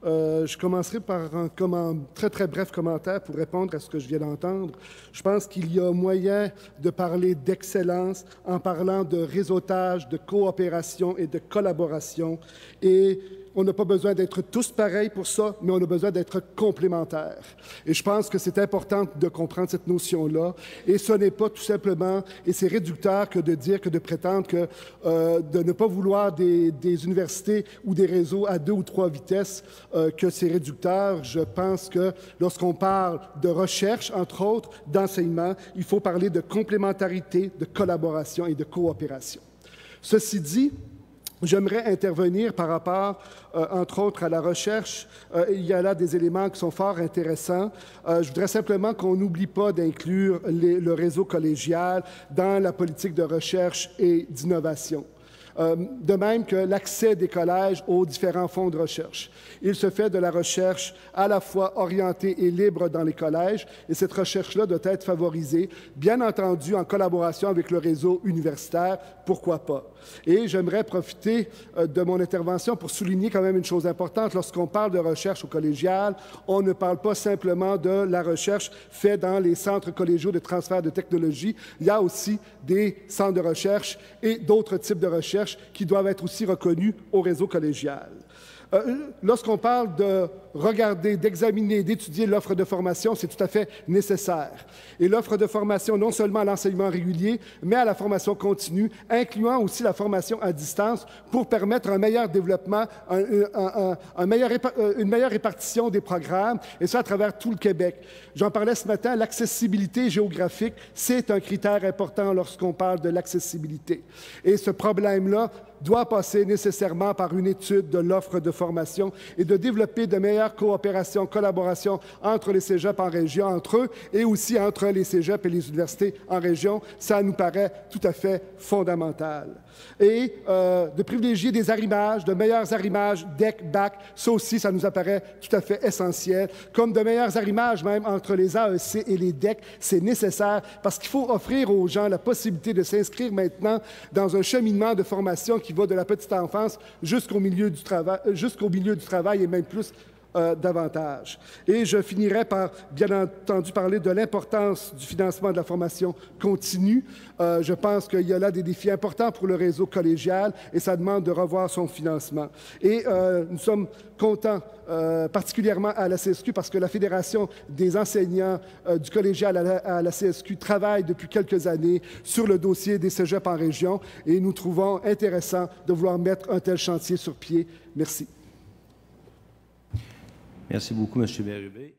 Je commencerai par un très, très bref commentaire pour répondre à ce que je viens d'entendre. Je pense qu'il y a moyen de parler d'excellence en parlant de réseautage, de coopération et de collaboration. Et on n'a pas besoin d'être tous pareils pour ça, mais on a besoin d'être complémentaires. Et je pense que c'est important de comprendre cette notion-là. Et ce n'est pas tout simplement, et c'est réducteur que de dire, que de prétendre que de ne pas vouloir des universités ou des réseaux à 2 ou 3 vitesses, que c'est réducteur. Je pense que lorsqu'on parle de recherche, entre autres, d'enseignement, il faut parler de complémentarité, de collaboration et de coopération. Ceci dit, j'aimerais intervenir par rapport, entre autres, à la recherche. Il y a là des éléments qui sont fort intéressants. Je voudrais simplement qu'on n'oublie pas d'inclure le réseau collégial dans la politique de recherche et d'innovation. De même que l'accès des collèges aux différents fonds de recherche. Il se fait de la recherche à la fois orientée et libre dans les collèges, et cette recherche-là doit être favorisée, bien entendu en collaboration avec le réseau universitaire, pourquoi pas. Et j'aimerais profiter de mon intervention pour souligner quand même une chose importante. Lorsqu'on parle de recherche au collégial, on ne parle pas simplement de la recherche faite dans les centres collégiaux de transfert de technologie. Il y a aussi des centres de recherche et d'autres types de recherche qui doivent être aussi reconnus au réseau collégial. Lorsqu'on parle de regarder, d'examiner, d'étudier l'offre de formation, c'est tout à fait nécessaire. Et l'offre de formation, non seulement à l'enseignement régulier, mais à la formation continue, incluant aussi la formation à distance pour permettre un meilleur développement, une meilleure répartition des programmes, et ça à travers tout le Québec. J'en parlais ce matin, l'accessibilité géographique, c'est un critère important lorsqu'on parle de l'accessibilité. Et ce problème-là doit passer nécessairement par une étude de l'offre de formation et de développer de meilleures coopérations, collaborations entre les cégeps en région, entre eux, et aussi entre les cégeps et les universités en région. Ça nous paraît tout à fait fondamental. Et de privilégier des arrimages, de meilleurs arrimages, DEC, BAC, ça aussi, ça nous apparaît tout à fait essentiel. Comme de meilleurs arrimages même entre les AEC et les DEC, c'est nécessaire parce qu'il faut offrir aux gens la possibilité de s'inscrire maintenant dans un cheminement de formation qui va de la petite enfance jusqu'au milieu du travail et même plus davantage. Et je finirai par, bien entendu, parler de l'importance du financement de la formation continue. Je pense qu'il y a là des défis importants pour le réseau collégial et ça demande de revoir son financement. Et nous sommes contents, particulièrement à la CSQ, parce que la Fédération des enseignants du collégial à la CSQ travaille depuis quelques années sur le dossier des cégeps en région et nous trouvons intéressant de vouloir mettre un tel chantier sur pied. Merci. Merci beaucoup, M. Bérubé.